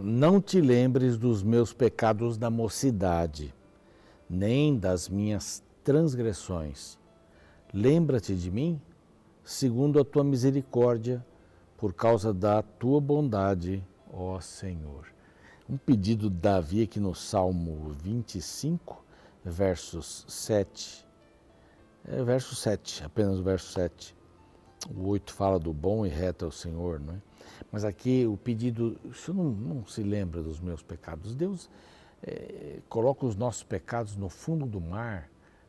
não te lembres dos meus pecados da mocidade, nem das minhas transgressões. Lembra-te de mim, segundo a tua misericórdia, por causa da tua bondade, ó Senhor. Um pedido de Davi aqui no Salmo 25, versos 7. Verso 7, apenas o verso 7. O 8 fala do bom e reto é o Senhor, não é? Mas aqui o pedido, o Senhor não se lembra dos meus pecados. Deus coloca os nossos pecados no fundo do mar,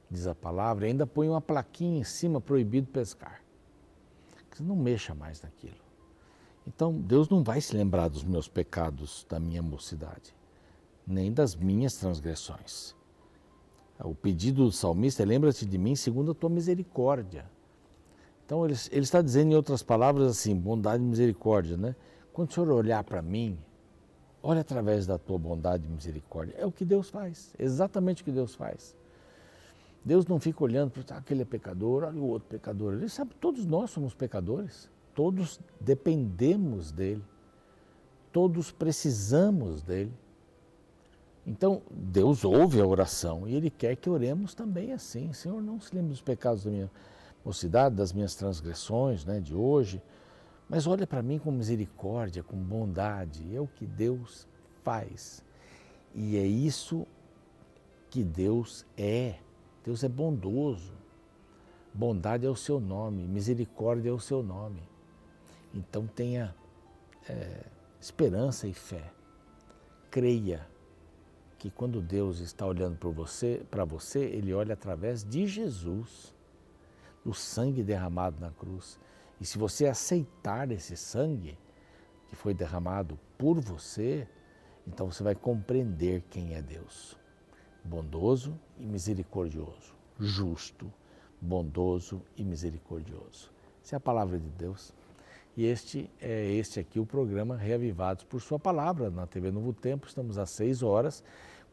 diz a palavra, e ainda põe uma plaquinha em cima, proibido pescar. Que você não mexa mais naquilo. Então, Deus não vai se lembrar dos meus pecados da minha mocidade, nem das minhas transgressões. O pedido do salmista é: lembra-te de mim segundo a tua misericórdia. Então, ele está dizendo, em outras palavras, assim, bondade e misericórdia, né? Quando o Senhor olhar para mim, olha através da tua bondade e misericórdia. É o que Deus faz, exatamente o que Deus faz. Deus não fica olhando para aquele é pecador, olha o outro pecador. Ele sabe que todos nós somos pecadores, todos dependemos dele, todos precisamos dele. Então, Deus ouve a oração e Ele quer que oremos também assim. Senhor, não se lembre dos pecados da minha mocidade, das minhas transgressões, né, de hoje, mas olha para mim com misericórdia, com bondade. É o que Deus faz. E é isso que Deus é. Deus é bondoso. Bondade é o seu nome, misericórdia é o seu nome. Então tenha esperança e fé. Creia que quando Deus está olhando para você, Ele olha através de Jesus, do sangue derramado na cruz. E se você aceitar esse sangue que foi derramado por você, então você vai compreender quem é Deus. Bondoso e misericordioso, justo, bondoso e misericordioso. Essa é a palavra de Deus. E este aqui o programa Reavivados por Sua Palavra, na TV Novo Tempo. Estamos às 6 horas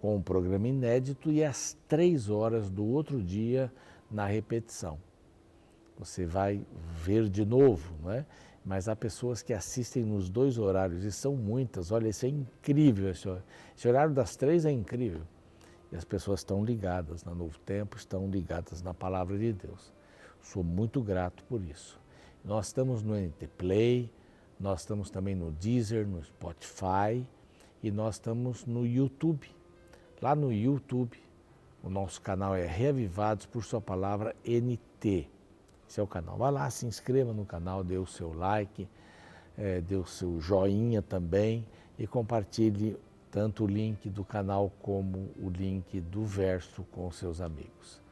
com um programa inédito e às 3 horas do outro dia na repetição. Você vai ver de novo, não é? Mas há pessoas que assistem nos 2 horários e são muitas. Olha, isso é incrível. Esse horário das 3 é incrível. E as pessoas estão ligadas na Novo Tempo, estão ligadas na Palavra de Deus. Sou muito grato por isso. Nós estamos no NT Play, nós estamos também no Deezer, no Spotify e nós estamos no YouTube. Lá no YouTube, o nosso canal é Reavivados por Sua Palavra NT. Esse é o canal. Vá lá, se inscreva no canal, dê o seu like, dê o seu joinha também e compartilhe tanto o link do canal como o link do verso com seus amigos.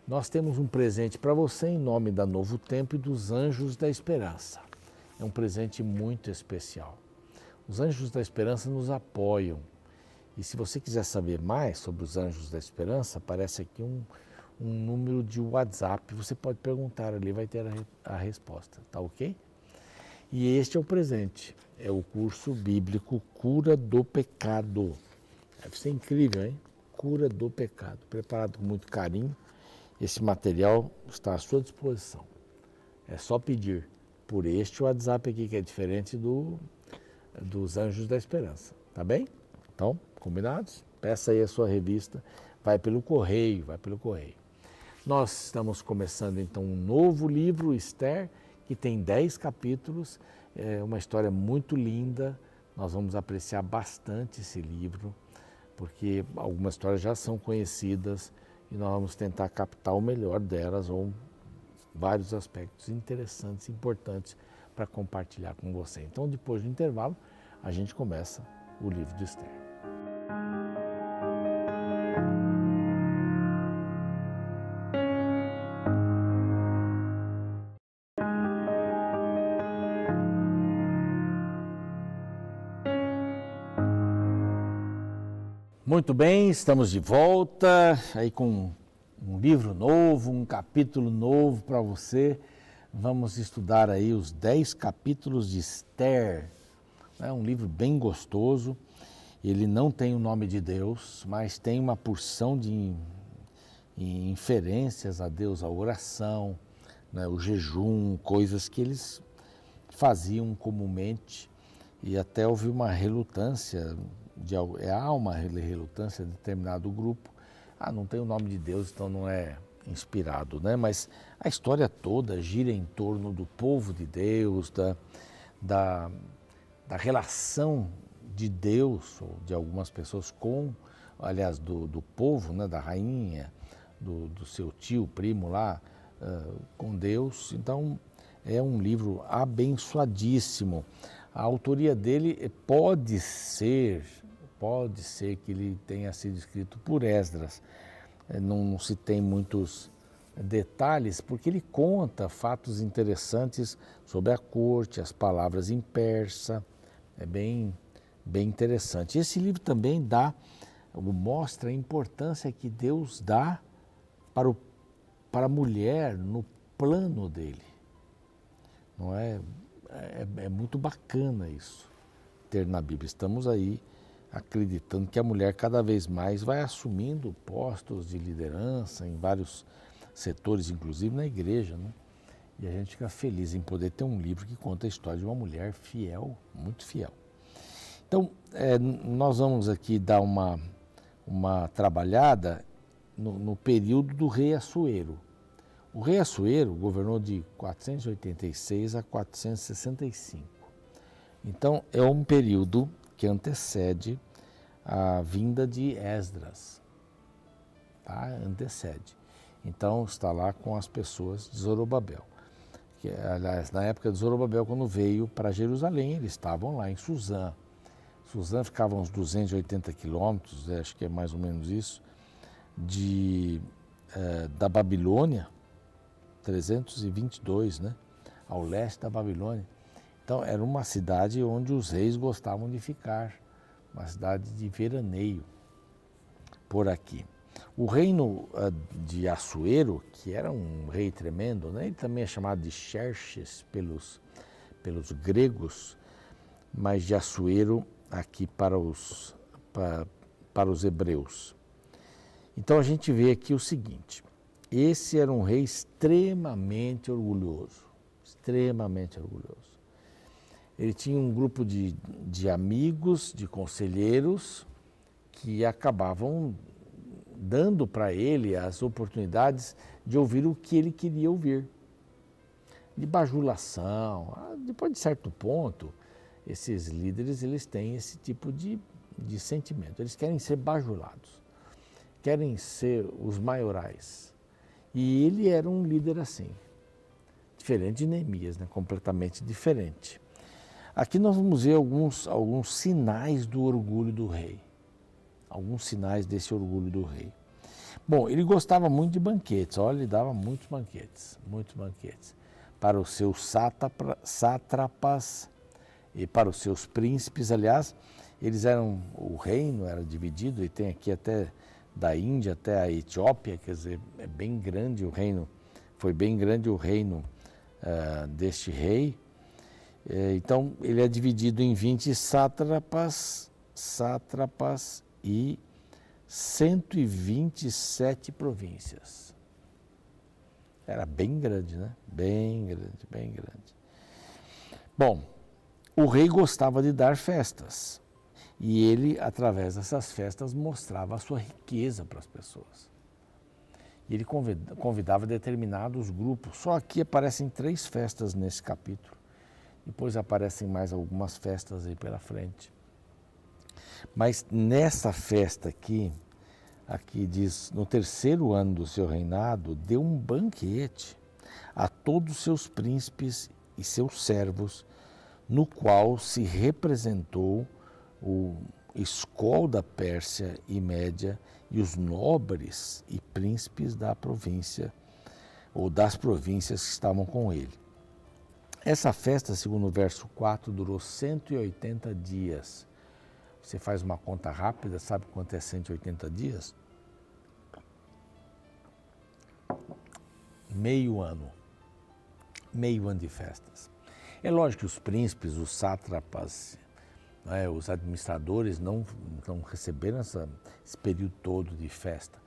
Nós temos um presente para você em nome da Novo Tempo e dos Anjos da Esperança. É um presente muito especial. Os Anjos da Esperança nos apoiam. E se você quiser saber mais sobre os Anjos da Esperança, aparece aqui um número de WhatsApp. Você pode perguntar ali, vai ter a resposta, tá ok? E este é o presente. É o curso bíblico Cura do Pecado. Deve ser incrível, hein? Cura do Pecado. Preparado com muito carinho. Esse material está à sua disposição. É só pedir por este WhatsApp aqui, que é diferente dos Anjos da Esperança. Tá bem? Então, combinados? Peça aí a sua revista. Vai pelo correio, vai pelo correio. Nós estamos começando então um novo livro, Esther, que tem 10 capítulos. É uma história muito linda. Nós vamos apreciar bastante esse livro, porque algumas histórias já são conhecidas e nós vamos tentar captar o melhor delas ou vários aspectos interessantes, importantes para compartilhar com você. Então, depois do intervalo, a gente começa o livro de Esther. Muito bem, estamos de volta aí com um livro novo, um capítulo novo para você. Vamos estudar aí os 10 capítulos de Esther. É um livro bem gostoso. Ele não tem o nome de Deus, mas tem uma porção de inferências a Deus, a oração, né, o jejum, coisas que eles faziam comumente e até houve uma relutância, há uma relutância de determinado grupo. Não tem o nome de Deus, então não é inspirado, né? Mas a história toda gira em torno do povo de Deus, da relação de Deus, ou de algumas pessoas com, aliás, do povo, né? Da rainha, do seu tio, primo lá, com Deus. Então, é um livro abençoadíssimo. A autoria dele pode ser que ele tenha sido escrito por Esdras. Não se tem muitos detalhes, porque ele conta fatos interessantes sobre a corte, as palavras em persa. É bem interessante. Esse livro também mostra a importância que Deus dá para a mulher no plano dele. Não é? É muito bacana isso, ter na Bíblia. Estamos aí acreditando que a mulher cada vez mais vai assumindo postos de liderança em vários setores, inclusive na igreja, né? E a gente fica feliz em poder ter um livro que conta a história de uma mulher fiel, muito fiel. Então, nós vamos aqui dar uma trabalhada no período do rei Assuero. O rei Assuero governou de 486 a 465. Então, é um período que antecede a vinda de Esdras. Tá? Antecede. Então, está lá com as pessoas de Zorobabel. Aliás, na época de Zorobabel, quando veio para Jerusalém, eles estavam lá em Suzã. Suzã ficava uns 280 quilômetros, acho que é mais ou menos isso, da Babilônia, 322, né? Ao leste da Babilônia. Então, era uma cidade onde os reis gostavam de ficar, uma cidade de veraneio por aqui. O reino de Assuero, que era um rei tremendo, né? Ele também é chamado de Xerxes pelos gregos, mas de Assuero aqui para os hebreus. Então a gente vê aqui o seguinte: esse era um rei extremamente orgulhoso, extremamente orgulhoso. Ele tinha um grupo de amigos, de conselheiros, que acabavam dando para ele as oportunidades de ouvir o que ele queria ouvir. De bajulação. Depois de certo ponto, esses líderes eles têm esse tipo de sentimento. Eles querem ser bajulados, querem ser os maiorais. E ele era um líder assim, diferente de Neemias, né? Completamente diferente. Aqui nós vamos ver alguns sinais do orgulho do rei. Alguns sinais desse orgulho do rei. Bom, ele gostava muito de banquetes. Olha, ele dava muitos banquetes. Para os seus sátrapas e para os seus príncipes. Aliás, o reino era dividido, e tem aqui até da Índia até a Etiópia, quer dizer, é bem grande o reino. Foi bem grande o reino deste rei. Então, ele é dividido em 20 sátrapas e 127 províncias. Era bem grande, né? Bem grande. Bom, o rei gostava de dar festas. E ele, através dessas festas, mostrava a sua riqueza para as pessoas. E ele convidava determinados grupos. Só aqui aparecem 3 festas nesse capítulo. Depois aparecem mais algumas festas aí pela frente. Mas nessa festa aqui diz, no 3º ano do seu reinado, deu um banquete a todos os seus príncipes e seus servos, no qual se representou o escol da Pérsia e Média e os nobres e príncipes da província, ou das províncias que estavam com ele. Essa festa, segundo o verso 4, durou 180 dias. Você faz uma conta rápida, sabe quanto é 180 dias? Meio ano de festas. É lógico que os príncipes, os sátrapas, né, os administradores não receberam esse período todo de festa.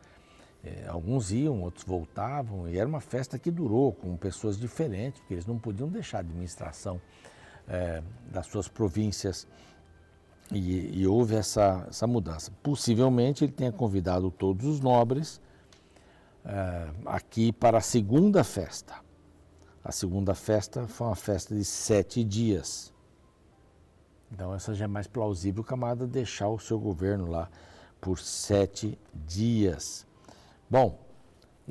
Alguns iam, outros voltavam, e era uma festa que durou com pessoas diferentes, porque eles não podiam deixar a administração das suas províncias. E houve essa mudança. Possivelmente ele tenha convidado todos os nobres aqui para a segunda festa. A segunda festa foi uma festa de 7 dias. Então essa já é mais plausível, o camarada deixar o seu governo lá por 7 dias. Bom,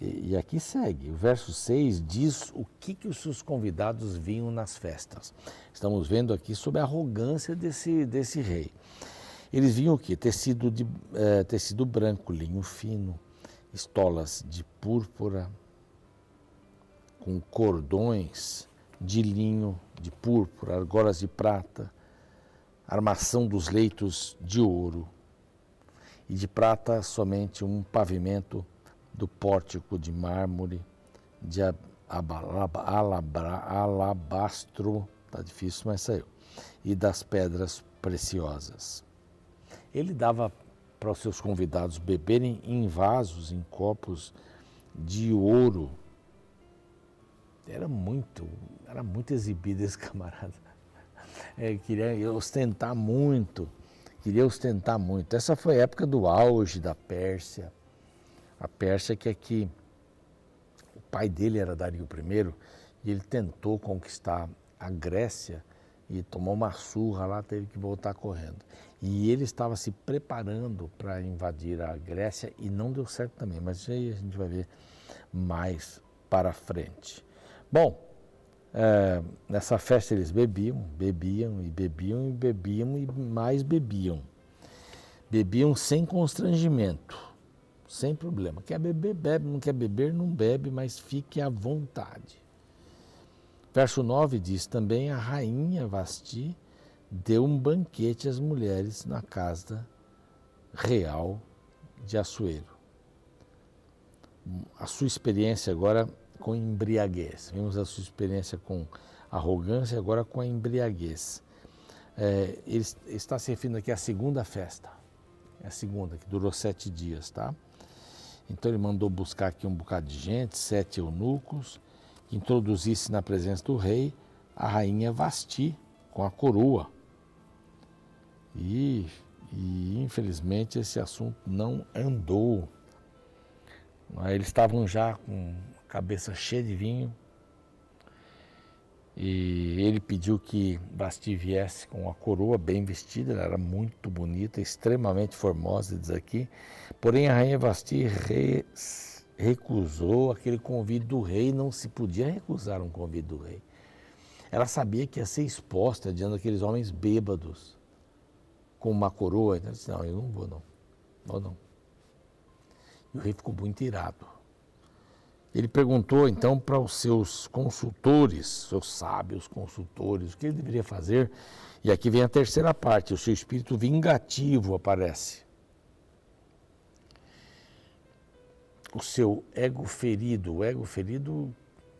e aqui segue, o verso 6 diz o que os seus convidados vinham nas festas. Estamos vendo aqui sobre a arrogância desse rei. Eles vinham o quê? Tecido branco, linho fino, estolas de púrpura, com cordões de linho, de púrpura, argolas de prata, armação dos leitos de ouro, e de prata somente um pavimento do pórtico de mármore, de alabastro, tá difícil, mas saiu, e das pedras preciosas. Ele dava para os seus convidados beberem em vasos, em copos de ouro. Era muito exibido esse camarada. Queria ostentar muito. Essa foi a época do auge da Pérsia. A Pérsia que aqui, o pai dele era Dario I, e ele tentou conquistar a Grécia e tomou uma surra lá, teve que voltar correndo. E ele estava se preparando para invadir a Grécia e não deu certo também, mas isso aí a gente vai ver mais para frente. Bom, nessa festa eles bebiam e mais bebiam. Bebiam sem constrangimento, sem problema. Quer beber, bebe, não quer beber, não bebe, mas fique à vontade. Verso 9 diz, também a rainha Vasti deu um banquete às mulheres na casa real de Assuero. A sua experiência agora com embriaguez. Vimos a sua experiência com arrogância, agora com a embriaguez. Ele está se referindo aqui à segunda festa. É a segunda, que durou 7 dias, tá? Então ele mandou buscar aqui um bocado de gente, 7 eunucos, que introduzisse na presença do rei a rainha Vasti com a coroa. E infelizmente esse assunto não andou. Eles estavam já com a cabeça cheia de vinho e ele pediu que Vasti viesse com a coroa bem vestida. Ela era muito bonita, extremamente formosa, diz aqui. Porém a rainha Vasti recusou aquele convite do rei. Não se podia recusar um convite do rei. Ela sabia que ia ser exposta diante daqueles homens bêbados com uma coroa. Então, disse, não, eu não vou não. Não. E o rei ficou muito irado. Ele perguntou então para os seus consultores, seus sábios consultores, o que ele deveria fazer. E aqui vem a terceira parte, o seu espírito vingativo aparece. O seu ego ferido. O ego ferido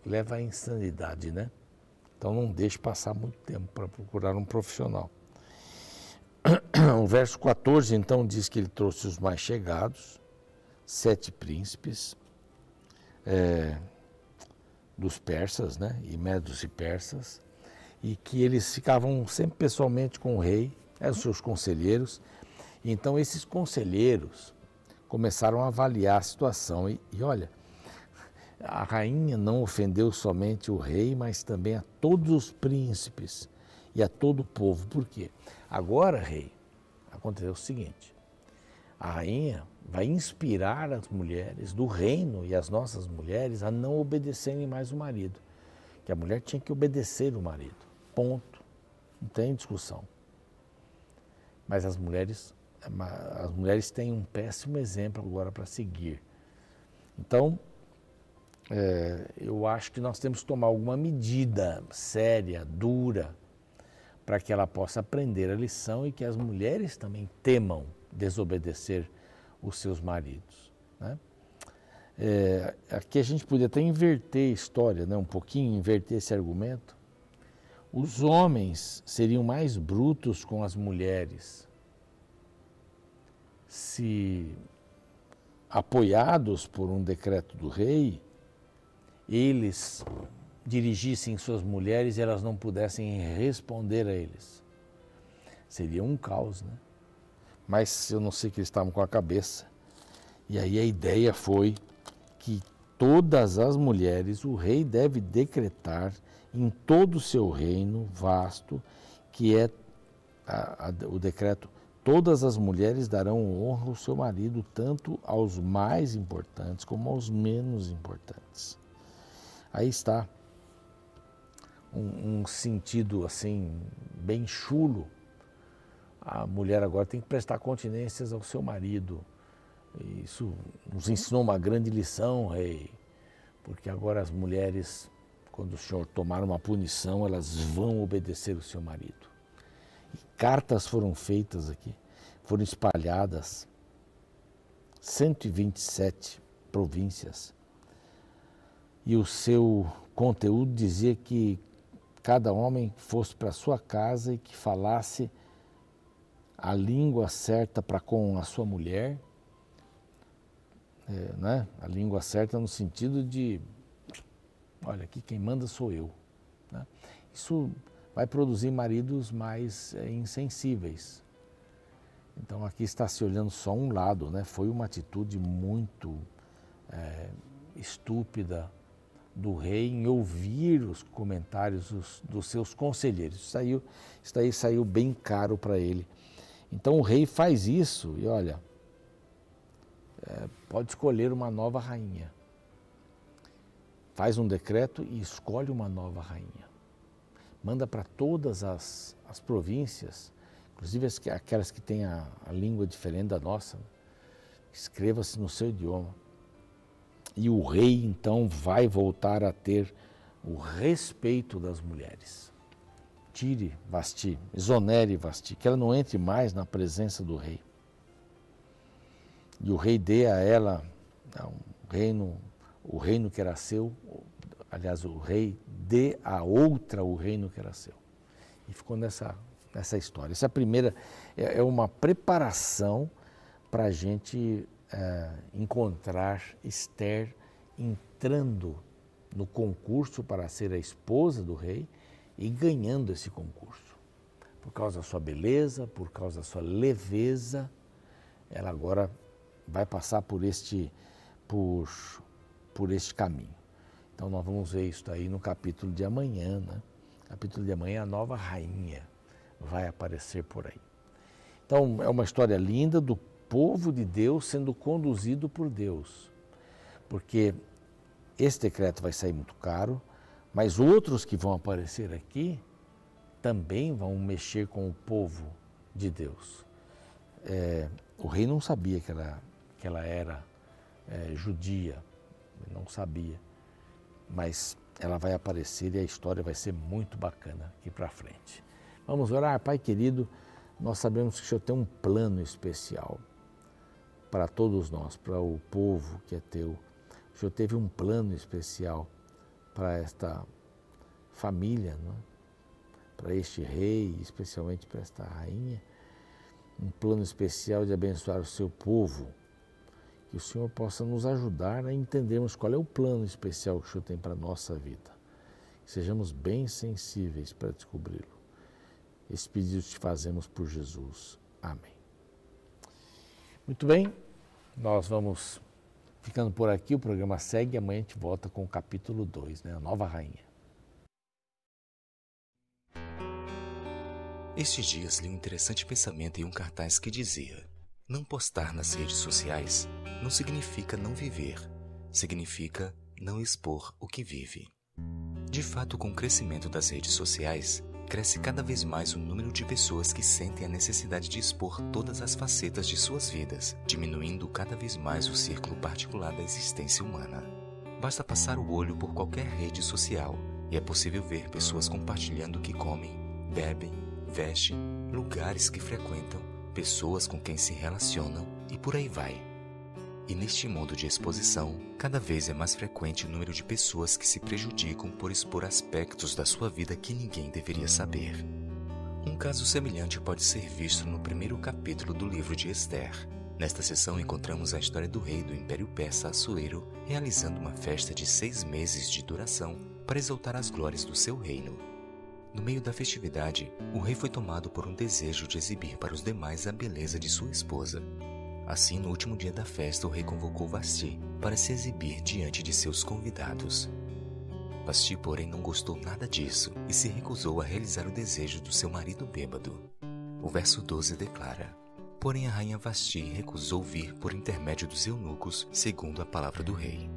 leva à insanidade, né? Então não deixe passar muito tempo para procurar um profissional. O verso 14 então diz que ele trouxe os mais chegados, 7 príncipes dos persas, né? E medos e persas, e que eles ficavam sempre pessoalmente com o rei, eram os seus conselheiros. Então esses conselheiros começaram a avaliar a situação e olha, a rainha não ofendeu somente o rei, mas também a todos os príncipes e a todo o povo. Por quê? Agora, rei, aconteceu o seguinte, a rainha vai inspirar as mulheres do reino e as nossas mulheres a não obedecerem mais o marido. Que a mulher tinha que obedecer o marido, ponto, não tem discussão. Mas as mulheres têm um péssimo exemplo agora para seguir. Então, eu acho que nós temos que tomar alguma medida séria, dura, para que ela possa aprender a lição e que as mulheres também temam desobedecer os seus maridos, né? Aqui a gente podia até inverter a história, né? Um pouquinho, inverter esse argumento. Os homens seriam mais brutos com as mulheres se, apoiados por um decreto do rei, eles dirigissem suas mulheres e elas não pudessem responder a eles. Seria um caos, né? Mas eu não sei que eles estavam com a cabeça. E aí a ideia foi que todas as mulheres o rei deve decretar em todo o seu reino vasto, que é o decreto: todas as mulheres darão honra ao seu marido, tanto aos mais importantes como aos menos importantes. Aí está um sentido assim bem chulo. A mulher agora tem que prestar continências ao seu marido. Isso nos ensinou uma grande lição, rei, porque agora as mulheres, quando o senhor tomar uma punição, elas vão obedecer o seu marido. E cartas foram feitas aqui, foram espalhadas, 127 províncias. E o seu conteúdo dizia que cada homem fosse para sua casa e que falasse a língua certa para com a sua mulher, né? A língua certa no sentido de, olha, aqui quem manda sou eu, né? Isso vai produzir maridos mais insensíveis. Então aqui está se olhando só um lado, né? Foi uma atitude muito estúpida do rei em ouvir os comentários dos seus conselheiros. Isso daí saiu bem caro para ele. Então o rei faz isso e olha, pode escolher uma nova rainha. Faz um decreto e escolhe uma nova rainha. Manda para todas as províncias, inclusive aquelas que têm a língua diferente da nossa, né? Escreva-se no seu idioma. E o rei então vai voltar a ter o respeito das mulheres. Tire Vasti, exonere Vasti, que ela não entre mais na presença do rei. E o rei dê a ela o reino que era seu, aliás, o rei dê a outra o reino que era seu. E ficou nessa história. Essa primeira é uma preparação para a gente encontrar Esther entrando no concurso para ser a esposa do rei e ganhando esse concurso. Por causa da sua beleza, por causa da sua leveza, ela agora vai passar por este caminho. Então nós vamos ver isso aí no capítulo de amanhã, né? Capítulo de amanhã, a nova rainha vai aparecer por aí. Então é uma história linda do povo de Deus sendo conduzido por Deus, porque esse decreto vai sair muito caro, mas outros que vão aparecer aqui também vão mexer com o povo de Deus. O rei não sabia que ela era judia, não sabia, mas ela vai aparecer e a história vai ser muito bacana aqui para frente. Vamos orar. Pai querido, nós sabemos que o Senhor tem um plano especial para todos nós, para o povo que é teu. O Senhor teve um plano especial para esta família, não é? Para este rei, especialmente para esta rainha, um plano especial de abençoar o seu povo. Que o Senhor possa nos ajudar a entendermos qual é o plano especial que o Senhor tem para a nossa vida. Que sejamos bem sensíveis para descobri-lo. Esse pedido te fazemos por Jesus. Amém. Muito bem, nós vamos ficando por aqui, o programa segue e amanhã a gente volta com o capítulo 2, né? A nova rainha. Estes dias li um interessante pensamento em um cartaz que dizia: não postar nas redes sociais não significa não viver, significa não expor o que vive. De fato, com o crescimento das redes sociais, cresce cada vez mais o número de pessoas que sentem a necessidade de expor todas as facetas de suas vidas, diminuindo cada vez mais o círculo particular da existência humana. Basta passar o olho por qualquer rede social e é possível ver pessoas compartilhando o que comem, bebem, vestem, lugares que frequentam, pessoas com quem se relacionam e por aí vai. E neste mundo de exposição, cada vez é mais frequente o número de pessoas que se prejudicam por expor aspectos da sua vida que ninguém deveria saber. Um caso semelhante pode ser visto no primeiro capítulo do livro de Esther. Nesta sessão encontramos a história do rei do Império Persa Assuero realizando uma festa de 6 meses de duração para exaltar as glórias do seu reino. No meio da festividade, o rei foi tomado por um desejo de exibir para os demais a beleza de sua esposa. Assim, no último dia da festa, o rei convocou Vasti para se exibir diante de seus convidados. Vasti, porém, não gostou nada disso e se recusou a realizar o desejo do seu marido bêbado. O verso 12 declara: porém a rainha Vasti recusou vir por intermédio dos eunucos, segundo a palavra do rei.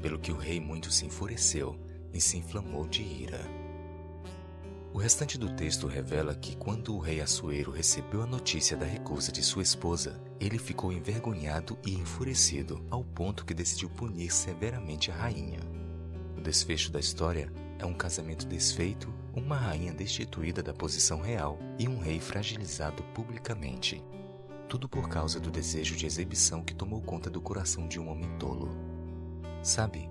Pelo que o rei muito se enfureceu e se inflamou de ira. O restante do texto revela que quando o rei Assuero recebeu a notícia da recusa de sua esposa, ele ficou envergonhado e enfurecido, ao ponto que decidiu punir severamente a rainha. O desfecho da história é um casamento desfeito, uma rainha destituída da posição real e um rei fragilizado publicamente. Tudo por causa do desejo de exibição que tomou conta do coração de um homem tolo. Sabe,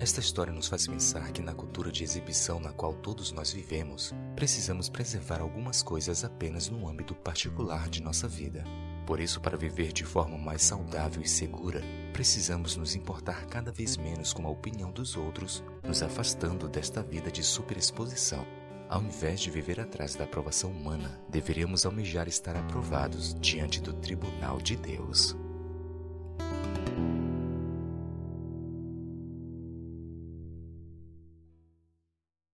esta história nos faz pensar que na cultura de exibição na qual todos nós vivemos, precisamos preservar algumas coisas apenas no âmbito particular de nossa vida. Por isso, para viver de forma mais saudável e segura, precisamos nos importar cada vez menos com a opinião dos outros, nos afastando desta vida de superexposição. Ao invés de viver atrás da aprovação humana, deveríamos almejar estar aprovados diante do tribunal de Deus.